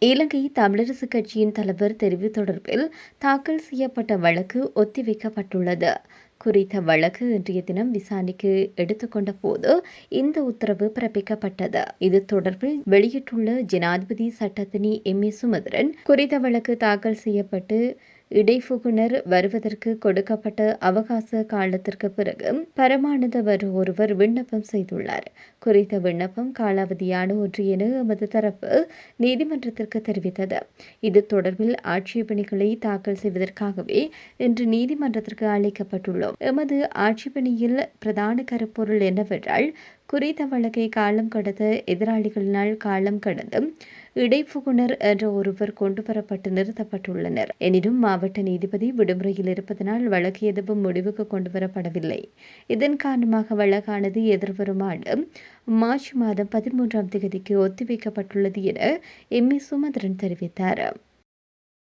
இலங்கை தமிழரசுக் கட்சியின் தலைவர் தெரிவு தொடர்பில் தாக்கல் செய்யப்பட்ட வழக்கு ஒத்திவைக்கப்பட்டுள்ளது. குறித்த வழக்கு இன்றைய தினம் விசாரணைக்கு எடுத்துக்கொண்ட போது இந்த உத்தரவு பிறப்பிக்கப்பட்டது. இது தொடர்பில் வெளியிட்டுள்ள ஜனாதிபதி சட்டத்தரணி எம்.ஏ. சுமந்திரன், குறித்த வழக்கு தாக்கல் செய்யப்பட்டு இடைப்புகுனர் வருவதற்கு கொடுக்கப்பட்ட அவகாச காலத்திற்கு பிறகு பரமானந்த ஒருவர் விண்ணப்பம் செய்துள்ளார். குறித்த விண்ணப்பம் காலாவதியான ஒன்று என எமது தரப்பு நீதிமன்றத்திற்கு தெரிவித்தது. இது தொடர்பில் ஆட்சேபனைகளை தாக்கல் செய்வதற்காகவே இன்று நீதிமன்றத்திற்கு அழைக்கப்பட்டுள்ளோம். எமது ஆட்சேபனையில் பிரதான கருப்பொருள் என்னவென்றால், குறித்த வழக்கை காலம் கடந்த எதிராளிகளினால் காலம் கடந்து இடைப்புகுனர் என்ற ஒருவர் கொண்டுவரப்பட்டு நிறுத்தப்பட்டுள்ளனர். எனினும் மாவட்ட நீதிபதி விடுமுறையில் இருப்பதனால் வழக்கு எதுவும் முடிவுக்கு கொண்டுவரப்படவில்லை. இதன் காரணமாக வழக்கானது எதிர்வரும் ஆண்டு மார்ச் மாதம் 13ஆம் தேதிக்கு ஒத்திவைக்கப்பட்டுள்ளது என எம்.ஏ. சுமந்திரன் தெரிவித்தார்.